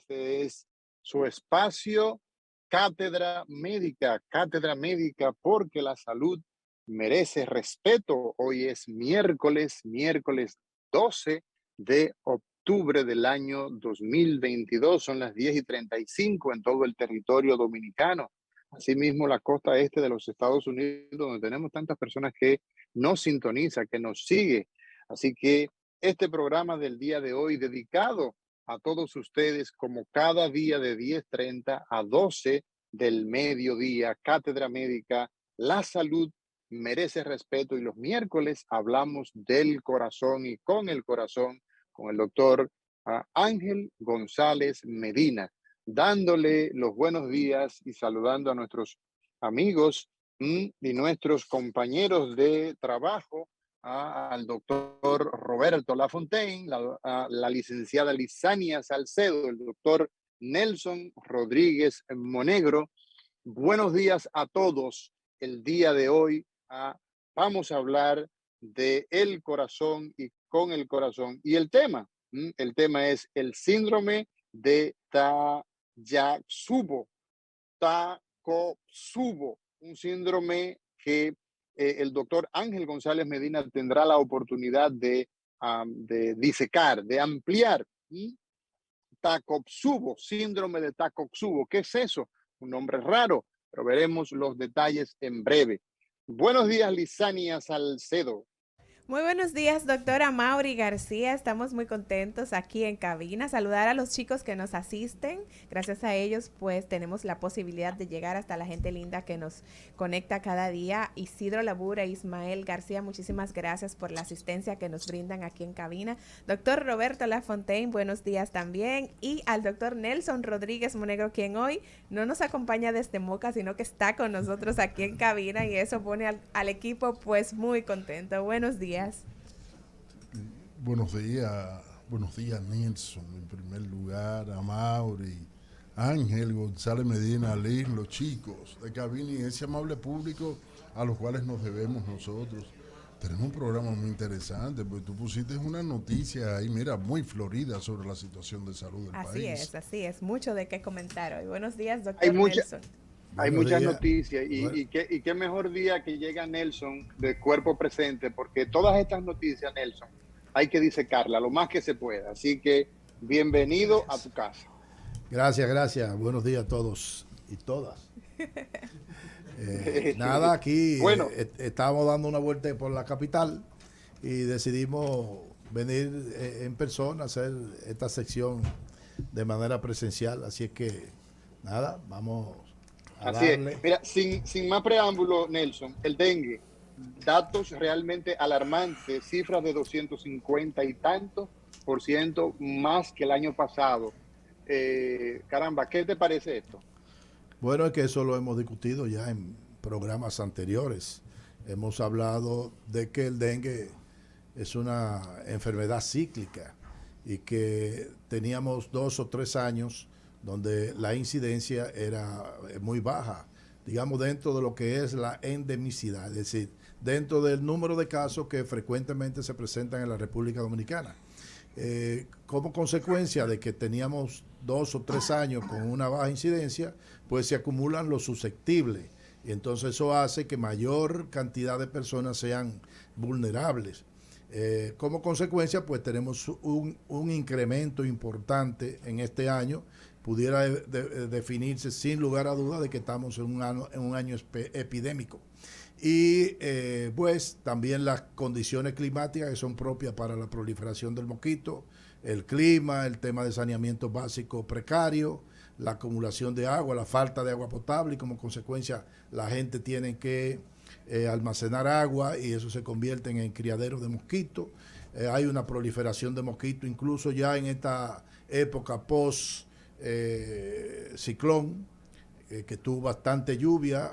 Este es su espacio, Cátedra Médica, porque la salud merece respeto. Hoy es miércoles 12 de octubre del año 2022. Son las 10:35 en todo el territorio dominicano. Asimismo, la costa este de los Estados Unidos, donde tenemos tantas personas que nos sintoniza, que nos sigue. Así que este programa del día de hoy dedicado a todos ustedes, como cada día de 10:30 a 12 del mediodía, Cátedra Médica, la salud merece respeto, y los miércoles hablamos del corazón y con el corazón con el doctor Ángel González Medina, dándole los buenos días y saludando a nuestros amigos y nuestros compañeros de trabajo, al doctor Roberto Lafontaine, la licenciada Lisania Salcedo, el doctor Nelson Rodríguez Monegro. Buenos días a todos. El día de hoy vamos a hablar de el corazón y con el corazón. Y el tema es el síndrome de Takotsubo, un síndrome que el doctor Ángel González Medina tendrá la oportunidad de disecar, de ampliar. Takotsubo, síndrome de Takotsubo, ¿qué es eso? Un nombre raro, pero veremos los detalles en breve. Buenos días, Lisania Salcedo. Muy buenos días, doctora Mauri García. Estamos muy contentos aquí en cabina. Saludar a los chicos que nos asisten. Gracias a ellos, pues, tenemos la posibilidad de llegar hasta la gente linda que nos conecta cada día. Isidro Labura, Ismael García, muchísimas gracias por la asistencia que nos brindan aquí en cabina. Doctor Roberto Lafontaine, buenos días también. Y al doctor Nelson Rodríguez Monegro, quien hoy no nos acompaña desde Moca, sino que está con nosotros aquí en cabina, y eso pone al equipo, pues, muy contento. Buenos días. Buenos días Nelson, en primer lugar, a Mauri, Ángel González Medina, Liz, los chicos de cabina y ese amable público a los cuales nos debemos nosotros. Tenemos un programa muy interesante, porque tú pusiste una noticia ahí, mira, muy florida sobre la situación de salud del país. Así es, mucho de qué comentar hoy. Buenos días, Hay, doctor mucha, Nelson. hay Buenos muchas días. noticias, Bueno, y qué mejor día que llega Nelson de cuerpo presente, porque todas estas noticias, Nelson, hay que disecarlas lo más que se pueda. Así que bienvenido a tu casa. gracias. Buenos días a todos y todas. Nada, aquí Bueno, estábamos dando una vuelta por la capital y decidimos venir en persona a hacer esta sección de manera presencial. Así es que, nada, vamos a así es. darle. Mira, sin más preámbulo, Nelson, el dengue, datos realmente alarmantes, cifras de 250 y tantos por ciento más que el año pasado. Caramba, ¿qué te parece esto? Bueno, es que eso lo hemos discutido ya en programas anteriores. Hemos hablado de que el dengue es una enfermedad cíclica y que teníamos 2 o 3 años donde la incidencia era muy baja, digamos dentro de lo que es la endemicidad, es decir, dentro del número de casos que frecuentemente se presentan en la República Dominicana. Como consecuencia de que teníamos 2 o 3 años con una baja incidencia, pues se acumulan los susceptibles. Y entonces eso hace que mayor cantidad de personas sean vulnerables. Como consecuencia, pues tenemos un incremento importante en este año. Pudiera definirse sin lugar a duda de que estamos en un año epidémico. Y pues también las condiciones climáticas que son propias para la proliferación del mosquito, el clima, el tema de saneamiento básico precario, la acumulación de agua, la falta de agua potable, y como consecuencia la gente tiene que almacenar agua y eso se convierte en criaderos de mosquitos. Hay una proliferación de mosquitos incluso ya en esta época post ciclón, que tuvo bastante lluvia,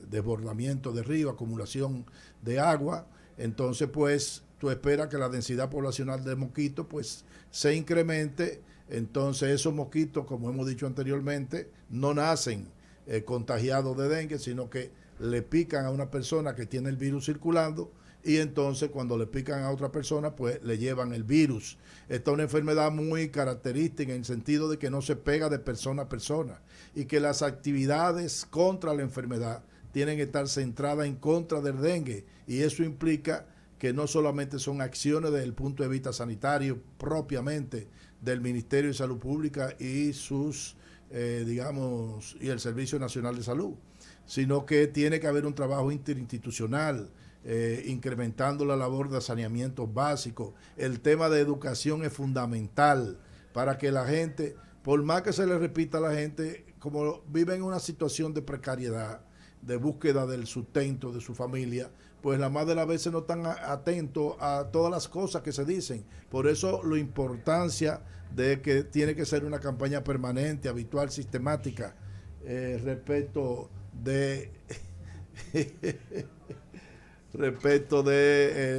desbordamiento de río, acumulación de agua. Entonces, pues, tú esperas que la densidad poblacional de mosquitos, pues, se incremente. Entonces, esos mosquitos, como hemos dicho anteriormente, no nacen contagiados de dengue, sino que le pican a una persona que tiene el virus circulando y entonces cuando le pican a otra persona, pues le llevan el virus. Esta es una enfermedad muy característica en el sentido de que no se pega de persona a persona y que las actividades contra la enfermedad tienen que estar centradas en contra del dengue, y eso implica que no solamente son acciones desde el punto de vista sanitario propiamente del Ministerio de Salud Pública y sus, y el Servicio Nacional de Salud, sino que tiene que haber un trabajo interinstitucional, incrementando la labor de saneamiento básico. El tema de educación es fundamental para que la gente, por más que se le repita a la gente, como vive en una situación de precariedad, de búsqueda del sustento de su familia, pues la más de las veces no están atentos a todas las cosas que se dicen. Por eso la importancia de que tiene que ser una campaña permanente, habitual, sistemática, respecto de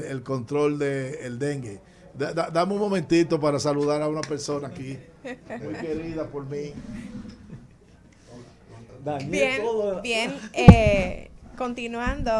el control del dengue. Dame un momentito para saludar a una persona aquí, muy querida por mí. Bien, continuando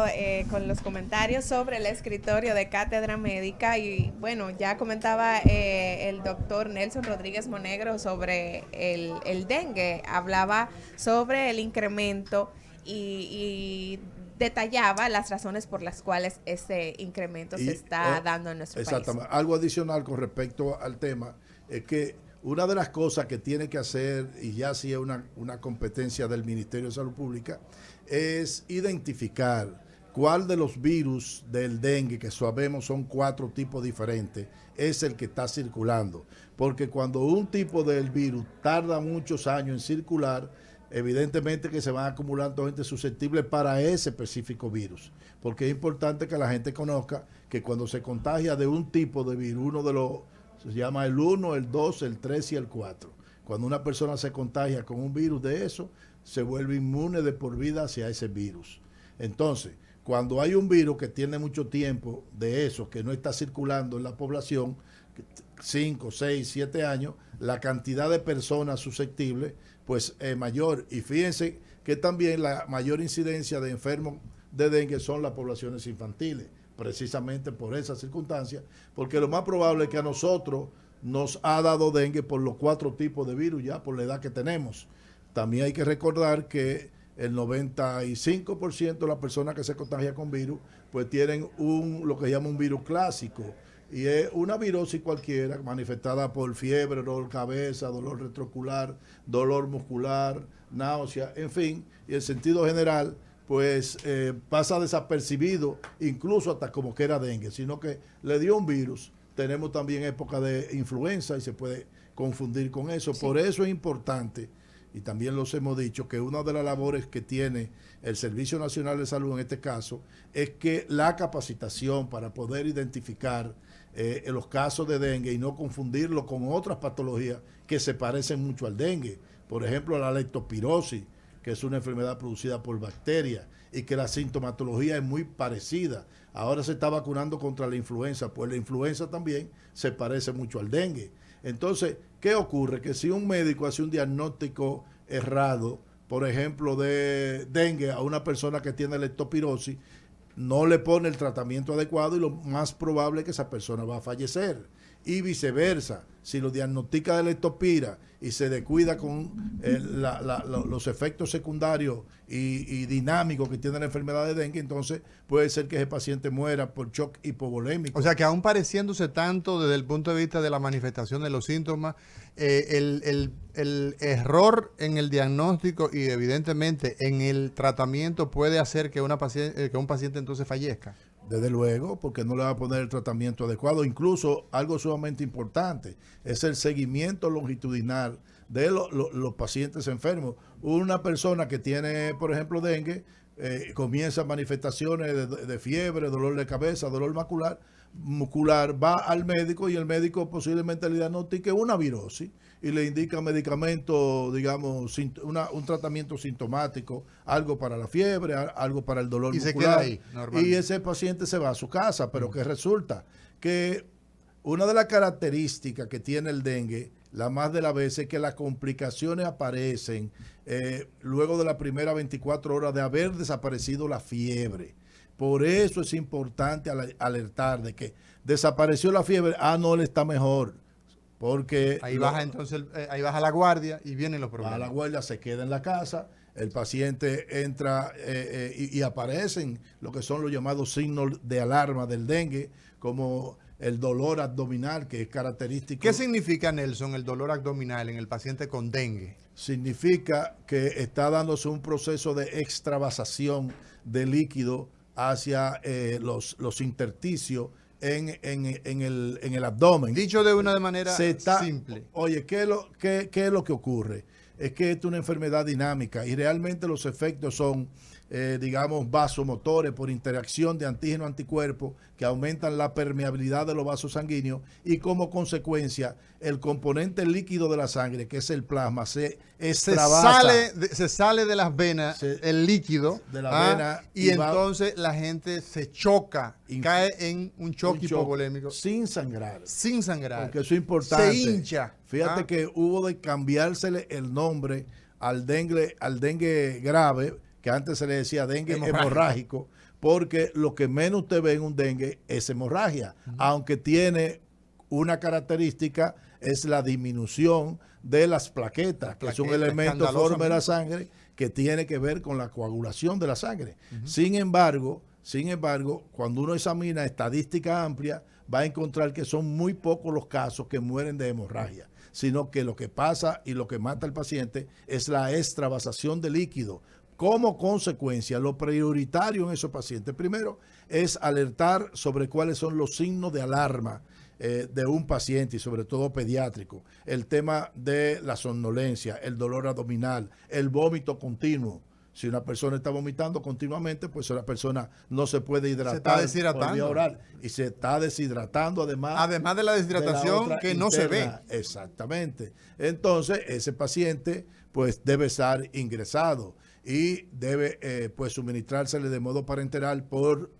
con los comentarios sobre el escritorio de Cátedra Médica, y bueno, ya comentaba el doctor Nelson Rodríguez Monegro sobre el dengue, hablaba sobre el incremento y detallaba las razones por las cuales ese incremento se está dando en nuestro país. Exactamente. Algo adicional con respecto al tema es que una de las cosas que tiene que hacer, y ya sí es una competencia del Ministerio de Salud Pública, es identificar cuál de los virus del dengue, que sabemos son 4 tipos diferentes, es el que está circulando. Porque cuando un tipo del virus tarda muchos años en circular, evidentemente que se van acumulando gente susceptible para ese específico virus. Porque es importante que la gente conozca que cuando se contagia de un tipo de virus, uno de los se llama el 1, el 2, el 3 y el 4. Cuando una persona se contagia con un virus de eso, se vuelve inmune de por vida hacia ese virus. Entonces, cuando hay un virus que tiene mucho tiempo de eso, que no está circulando en la población, 5, 6, 7 años, la cantidad de personas susceptibles pues es mayor. Y fíjense que también la mayor incidencia de enfermos de dengue son las poblaciones infantiles, precisamente por esa circunstancia, porque lo más probable es que a nosotros nos ha dado dengue por los 4 tipos de virus, ya por la edad que tenemos. También hay que recordar que el 95% de las personas que se contagian con virus, pues tienen lo que llama un virus clásico, y es una virosis cualquiera manifestada por fiebre, dolor de cabeza, dolor retroocular, dolor muscular, náusea, en fin, y en sentido general, pues pasa desapercibido, incluso hasta como que era dengue, sino que le dio un virus. Tenemos también época de influenza y se puede confundir con eso. Sí. Por eso es importante, y también los hemos dicho, que una de las labores que tiene el Servicio Nacional de Salud en este caso es que la capacitación para poder identificar los casos de dengue y no confundirlo con otras patologías que se parecen mucho al dengue. Por ejemplo, la leptospirosis, que es una enfermedad producida por bacterias y que la sintomatología es muy parecida. Ahora se está vacunando contra la influenza, pues la influenza también se parece mucho al dengue. Entonces, ¿qué ocurre? Que si un médico hace un diagnóstico errado, por ejemplo, de dengue a una persona que tiene leptospirosis, no le pone el tratamiento adecuado y lo más probable es que esa persona va a fallecer. Y viceversa, si lo diagnostica de leptospira y se descuida con los efectos secundarios y dinámicos que tiene la enfermedad de dengue, entonces puede ser que ese paciente muera por shock hipovolémico. O sea que aún pareciéndose tanto desde el punto de vista de la manifestación de los síntomas, el error en el diagnóstico y evidentemente en el tratamiento puede hacer que un paciente entonces fallezca. Desde luego, porque no le va a poner el tratamiento adecuado. Incluso algo sumamente importante es el seguimiento longitudinal de los pacientes enfermos. Una persona que tiene, por ejemplo, dengue, comienza manifestaciones de fiebre, dolor de cabeza, dolor muscular, va al médico y el médico posiblemente le diagnostique una virosis y le indica medicamentos, digamos, un tratamiento sintomático, algo para la fiebre, algo para el dolor muscular. Y se queda ahí, normalmente. Y ese paciente se va a su casa, pero que resulta que una de las características que tiene el dengue, la más de las veces, es que las complicaciones aparecen luego de las primeras 24 horas de haber desaparecido la fiebre. Por eso es importante alertar de que desapareció la fiebre, no le está mejor. Porque ahí baja entonces, ahí baja la guardia y vienen los baja problemas. la guardia, se queda en la casa, el paciente entra y aparecen lo que son los llamados signos de alarma del dengue, como el dolor abdominal, que es característico. ¿Qué significa, Nelson, el dolor abdominal en el paciente con dengue? Significa que está dándose un proceso de extravasación de líquido hacia los intersticios en el abdomen. Dicho de una manera simple. Oye, ¿qué es lo que ocurre? Es que esta es una enfermedad dinámica y realmente los efectos son, digamos, vasomotores por interacción de antígeno-anticuerpos que aumentan la permeabilidad de los vasos sanguíneos y como consecuencia el componente líquido de la sangre, que es el plasma, se extravasa. Se sale de las venas el líquido de la vena y entonces la gente se choca, cae en un choque hipovolémico. Sin sangrar. Sin sangrar. Porque eso es importante. Se hincha. Fíjate que hubo de cambiársele el nombre al dengue grave, que antes se le decía dengue hemorrágico, porque lo que menos usted ve en un dengue es hemorragia, aunque tiene una característica, es la disminución de las plaquetas, que es un elemento forma de la sangre que tiene que ver con la coagulación de la sangre. Sin embargo, cuando uno examina estadística amplia, va a encontrar que son muy pocos los casos que mueren de hemorragia, sino que lo que pasa y lo que mata al paciente es la extravasación de líquido. Como consecuencia, lo prioritario en esos pacientes, primero, es alertar sobre cuáles son los signos de alarma de un paciente y sobre todo pediátrico. El tema de la somnolencia, el dolor abdominal, el vómito continuo. Si una persona está vomitando continuamente, pues esa persona no se puede hidratar. Se está deshidratando. Por vía oral, y se está deshidratando además de la deshidratación de la que no se ve. Exactamente. Entonces, ese paciente pues debe estar ingresado y debe pues suministrársele de modo parenteral por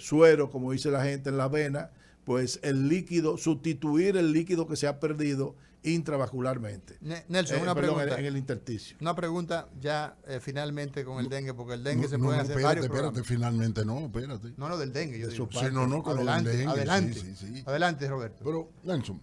suero, como dice la gente, en la vena, pues el líquido, sustituir el líquido que se ha perdido intravascularmente. Nelson, una pregunta. En el intersticio. Una pregunta ya finalmente con el dengue, porque el dengue se puede hacer varios espérate, finalmente, espérate. No, del dengue, yo digo. Sí, con adelante, el dengue. adelante, Sí. adelante, Roberto. Pero, Nelson,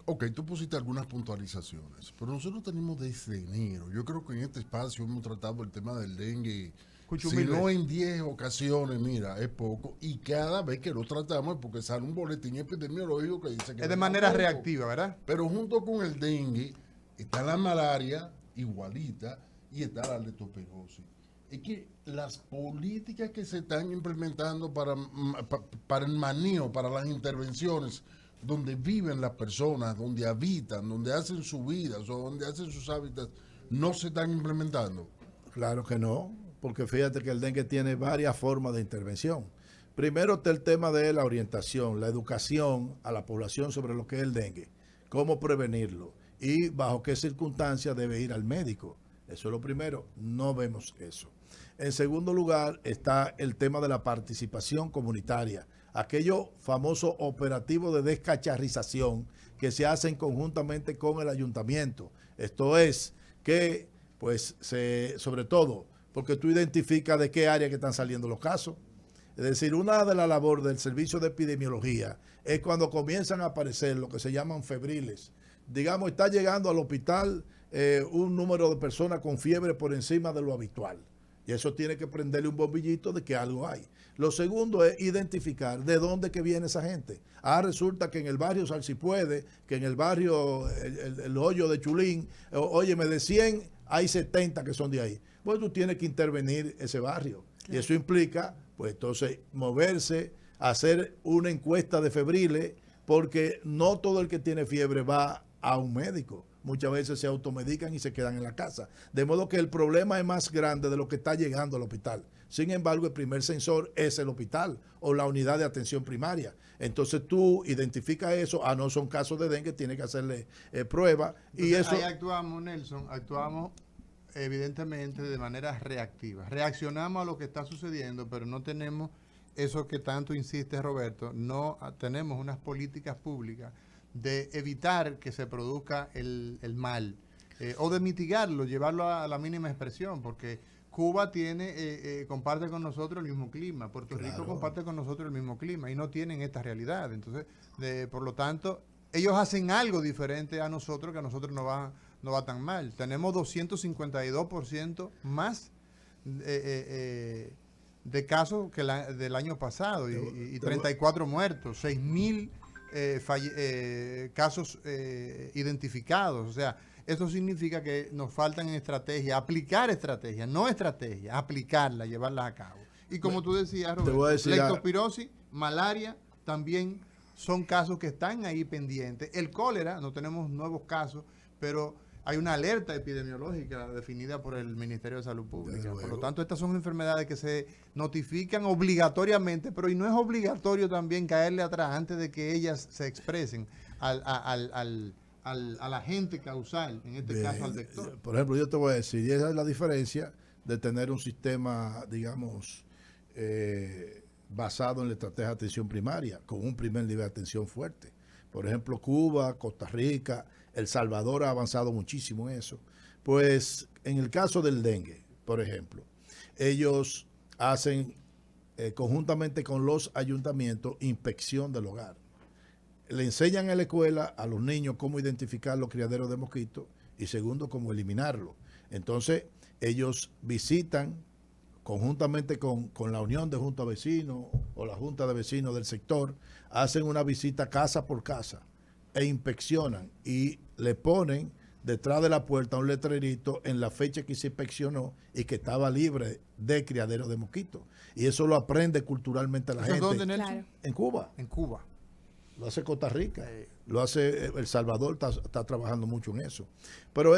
ok, tú pusiste algunas puntualizaciones, pero nosotros tenemos desde enero. Yo creo que en este espacio hemos tratado el tema del dengue. Si no en 10 ocasiones, mira, es poco. Y cada vez que lo tratamos es porque sale un boletín epidemiológico que dice que es de manera reactiva, ¿verdad? Pero junto con el dengue está la malaria igualita y está la leptospirosis. Es que las políticas que se están implementando para el manejo, para las intervenciones, donde viven las personas, donde habitan, donde hacen sus vidas o donde hacen sus hábitats, no se están implementando. Claro que no, porque fíjate que el dengue tiene varias formas de intervención. Primero está el tema de la orientación, la educación a la población sobre lo que es el dengue, cómo prevenirlo y bajo qué circunstancias debe ir al médico. Eso es lo primero, no vemos eso. En segundo lugar está el tema de la participación comunitaria, aquellos famosos operativos de descacharrización que se hacen conjuntamente con el ayuntamiento. Esto es que, pues, sobre todo, porque tú identificas de qué área que están saliendo los casos. Es decir, una de las labores del servicio de epidemiología es cuando comienzan a aparecer lo que se llaman febriles. Digamos, está llegando al hospital un número de personas con fiebre por encima de lo habitual. Y eso tiene que prenderle un bombillito de que algo hay. Lo segundo es identificar de dónde que viene esa gente. Resulta que en el barrio Salsipuede, que en el barrio el Hoyo de Chulín, óyeme, de 100 hay 70 que son de ahí. Pues tú tienes que intervenir ese barrio. Claro. Y eso implica, pues entonces, moverse, hacer una encuesta de febriles, porque no todo el que tiene fiebre va a un médico. Muchas veces se automedican y se quedan en la casa. De modo que el problema es más grande de lo que está llegando al hospital. Sin embargo, el primer sensor es el hospital o la unidad de atención primaria. Entonces tú identificas eso. No son casos de dengue, tienes que hacerle prueba. Y eso, ahí actuamos, Nelson, evidentemente de manera reactiva. Reaccionamos a lo que está sucediendo, pero no tenemos eso que tanto insiste Roberto, no tenemos unas políticas públicas de evitar que se produzca el mal o de mitigarlo, llevarlo a la mínima expresión, porque Cuba comparte con nosotros el mismo clima, Puerto Rico Claro. comparte con nosotros el mismo clima y no tienen esta realidad. Entonces, por lo tanto, ellos hacen algo diferente a nosotros que a nosotros no va tan mal. Tenemos 252% más de casos que del año pasado y 34 muertos, 6.000 casos identificados. O sea, esto significa que nos faltan estrategias, aplicar estrategias, no estrategias, aplicarlas, llevarlas a cabo. Y como tú decías, Te voy a Roberto, decir leptospirosis, malaria, también son casos que están ahí pendientes. El cólera, no tenemos nuevos casos, pero hay una alerta epidemiológica definida por el Ministerio de Salud Pública. Por lo tanto, estas son enfermedades que se notifican obligatoriamente, pero y no es obligatorio también caerle atrás antes de que ellas se expresen al agente causal, en este caso al vector. Por ejemplo, yo te voy a decir, y esa es la diferencia de tener un sistema, digamos, basado en la estrategia de atención primaria, con un primer nivel de atención fuerte. Por ejemplo, Cuba, Costa Rica, El Salvador ha avanzado muchísimo en eso. Pues en el caso del dengue, por ejemplo, ellos hacen conjuntamente con los ayuntamientos inspección del hogar. Le enseñan en la escuela a los niños cómo identificar los criaderos de mosquitos y segundo, cómo eliminarlos. Entonces, ellos visitan conjuntamente con la Unión de Junta de Vecinos o la Junta de Vecinos del sector, hacen una visita casa por casa e inspeccionan y le ponen detrás de la puerta un letrerito en la fecha que se inspeccionó y que estaba libre de criadero de mosquitos. Y eso lo aprende culturalmente la gente. ¿Dónde, Nelson? Claro. En Cuba. En Cuba. Lo hace Costa Rica, lo hace El Salvador, está trabajando mucho en eso. Pero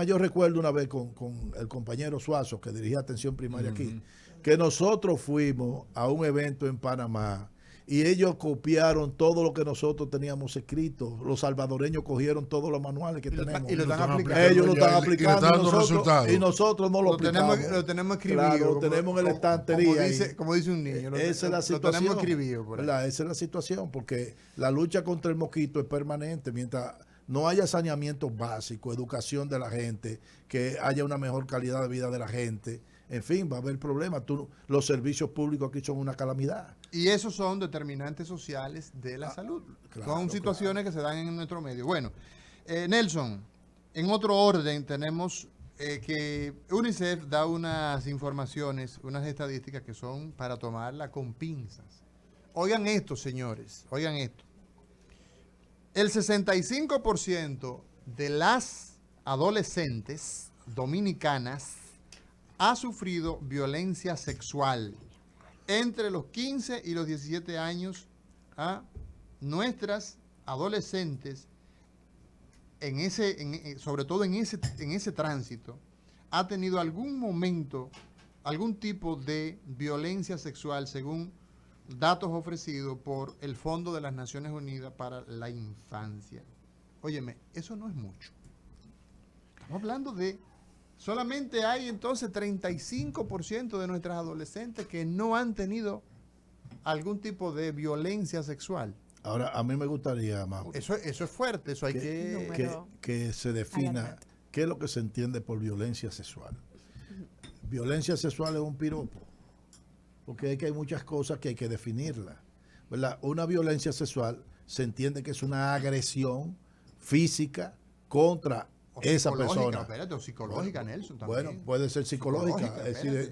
yo recuerdo una vez con el compañero Suazo, que dirigía atención primaria aquí, que nosotros fuimos a un evento en Panamá y ellos copiaron todo lo que nosotros teníamos escrito. Los salvadoreños cogieron todos los manuales que tenemos. Y lo están aplicando. Ellos lo están Y le aplicando están dando resultados. y nosotros no lo aplicamos. Lo tenemos escribido. Claro, lo tenemos en la estantería. Como dice un niño. Esa es la situación. Lo tenemos escribido. Por ahí. ¿Verdad? Esa es la situación, porque la lucha contra el mosquito es permanente. Mientras no haya saneamiento básico, educación de la gente, que haya una mejor calidad de vida de la gente, en fin, va a haber problemas. Los servicios públicos aquí son una calamidad. Y esos son determinantes sociales de la salud. claro, Son situaciones que se dan en nuestro medio. Bueno, Nelson, en otro orden tenemos que UNICEF da unas informaciones, unas estadísticas que son para tomarla con pinzas. Oigan esto, señores, oigan esto. El 65% de las adolescentes dominicanas ha sufrido violencia sexual entre los 15 y los 17 años. Nuestras adolescentes, sobre todo en ese tránsito, ha tenido algún momento, algún tipo de violencia sexual, según datos ofrecidos por el Fondo de las Naciones Unidas para la Infancia. Óyeme, eso no es mucho. Estamos hablando de... Solamente hay entonces 35% de nuestras adolescentes que no han tenido algún tipo de violencia sexual. Ahora, a mí me gustaría, Mauro, Eso es fuerte, eso hay que se defina qué es lo que se entiende por violencia sexual. Violencia sexual es un piropo, porque hay muchas cosas que hay que definirlas, ¿verdad? Una violencia sexual se entiende que es una agresión física contra esa persona. Espérate, o psicológica, Nelson, también. Bueno, puede ser psicológica. Es decir,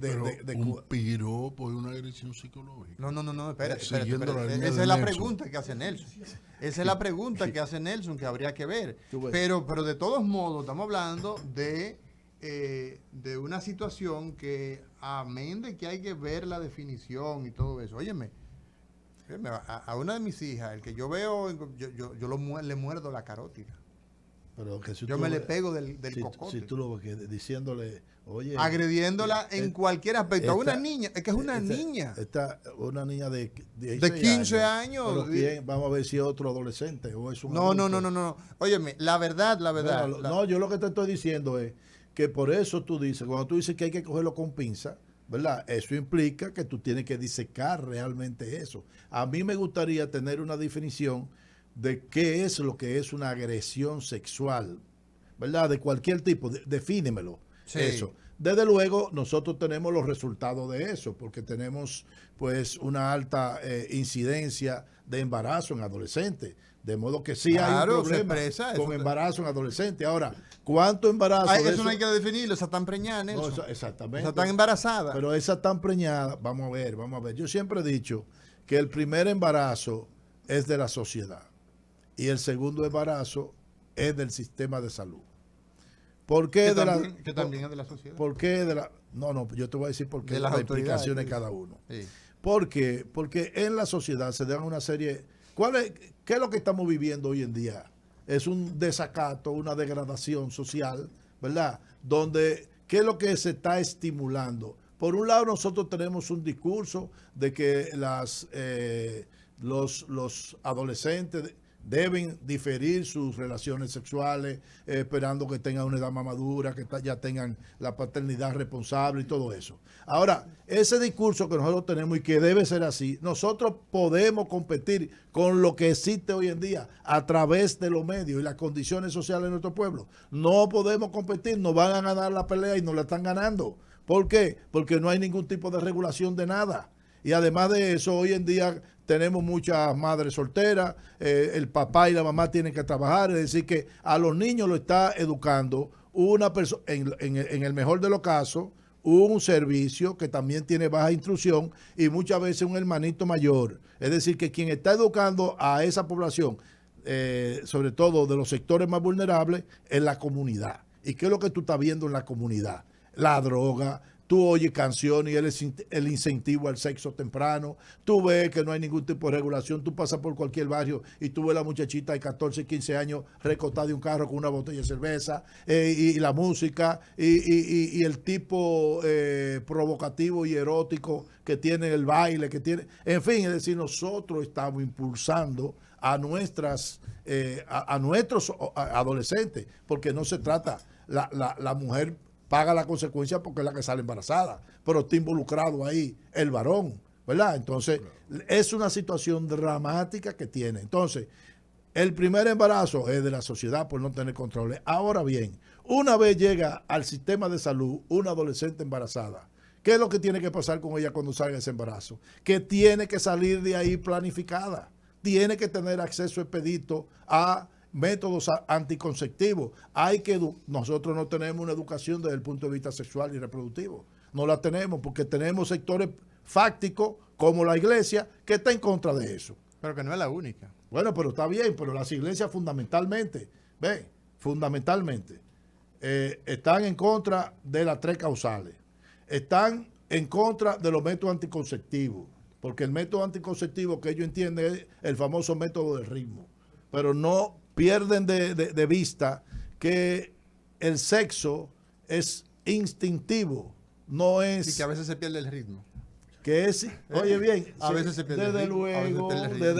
un piropo es una agresión psicológica. No, espérate. Siguiendo la línea Esa de es la Nelson. pregunta que hace Nelson. Esa es la pregunta que hace Nelson, que habría que ver. Tú ves. Pero de todos modos, estamos hablando de una situación que, amén de que hay que ver la definición y todo eso. Óyeme, a una de mis hijas, el que yo veo, yo le muerdo la carótida. Pero que si Yo tú me lo le ves- pego del cocote. Si tú lo ves, diciéndole, oye. Agrediéndola en cualquier aspecto. A una niña, es que es una niña. Una niña de 15 años. Pero ¿quién? Vamos a ver si es otro adolescente o es un No. adulto. Óyeme, la verdad. Bueno, no, yo lo que te estoy diciendo es que por eso tú dices, cuando tú dices que hay que cogerlo con pinza, ¿verdad? Eso implica que tú tienes que disecar realmente eso. A mí me gustaría tener una definición de qué es lo que es una agresión sexual, ¿verdad? De cualquier tipo, defínemelo. Sí. Eso. desde luego nosotros tenemos los resultados de eso, porque tenemos pues una alta incidencia de embarazo en adolescentes. De modo que sí hay un problema con embarazo en adolescentes. Ahora, ¿cuánto embarazo? Eso no hay que definirlo, esa tan preñada, Nelson. No, exactamente. Esa tan embarazada. Pero esa tan preñada, vamos a ver. Yo siempre he dicho que el primer embarazo es de la sociedad y el segundo embarazo es del sistema de salud. ¿Por qué que también es de la sociedad? ¿Por qué de la? No, yo te voy a decir por qué de las explicaciones de cada uno. Sí. ¿Por qué? Porque en la sociedad se dan una serie. ¿Qué es lo que estamos viviendo hoy en día? Es un desacato, una degradación social, ¿verdad? Donde, ¿qué es lo que se está estimulando? Por un lado, nosotros tenemos un discurso de que los adolescentes deben diferir sus relaciones sexuales, esperando que tengan una edad más madura, que ya tengan la paternidad responsable y todo eso. Ahora, ese discurso que nosotros tenemos y que debe ser así, nosotros podemos competir con lo que existe hoy en día a través de los medios y las condiciones sociales de nuestro pueblo. No podemos competir, nos van a ganar la pelea y nos la están ganando. ¿Por qué? Porque no hay ningún tipo de regulación de nada. Y además de eso, hoy en día tenemos muchas madres solteras, el papá y la mamá tienen que trabajar, es decir, que a los niños lo está educando una persona, en el mejor de los casos, un servicio que también tiene baja instrucción y muchas veces un hermanito mayor. Es decir, que quien está educando a esa población, sobre todo de los sectores más vulnerables, es la comunidad. ¿Y qué es lo que tú estás viendo en la comunidad? La droga. Tú oyes canciones y el incentivo al sexo temprano. Tú ves que no hay ningún tipo de regulación. Tú pasas por cualquier barrio y tú ves a la muchachita de 14, 15 años recostada de un carro con una botella de cerveza y la música y el tipo provocativo y erótico que tiene el baile, que tiene. En fin, es decir, nosotros estamos impulsando a nuestros adolescentes, porque no se trata, la mujer paga la consecuencia porque es la que sale embarazada, pero está involucrado ahí el varón, ¿verdad? Entonces, es una situación dramática que tiene. Entonces, el primer embarazo es de la sociedad por no tener controles. Ahora bien, una vez llega al sistema de salud una adolescente embarazada, ¿qué es lo que tiene que pasar con ella cuando salga ese embarazo? Que tiene que salir de ahí planificada, tiene que tener acceso expedito a métodos anticonceptivos. Nosotros no tenemos una educación desde el punto de vista sexual y reproductivo. No la tenemos porque tenemos sectores fácticos como la iglesia que está en contra de eso. Pero que no es la única. Bueno, pero está bien, pero las iglesias fundamentalmente están en contra de las 3 causales. Están en contra de los métodos anticonceptivos, porque el método anticonceptivo que ellos entienden es el famoso método del ritmo, pero no pierden de vista que el sexo es instintivo, no es... Y que a veces se pierde el ritmo. Que es, oye bien, a veces se pierde desde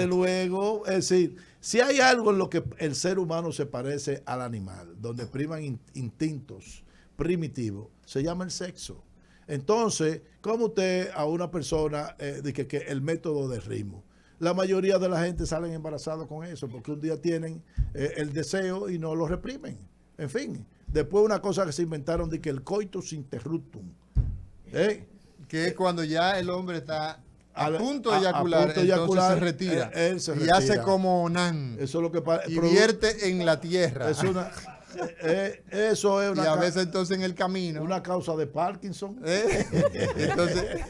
luego, es decir, si hay algo en lo que el ser humano se parece al animal, donde priman instintos primitivos, se llama el sexo. Entonces, ¿cómo usted a una persona dice que el método de ritmo? La mayoría de la gente salen embarazados con eso, porque un día tienen el deseo y no lo reprimen. En fin, después una cosa que se inventaron de que el coitus interruptum. Que es cuando ya el hombre está a punto de eyacular, entonces se retira. Él se retira. Y hace como Onan. Eso es lo que y vierte en la tierra. Es una, eso es una... Y a veces entonces en el camino. Una causa de Parkinson. Entonces...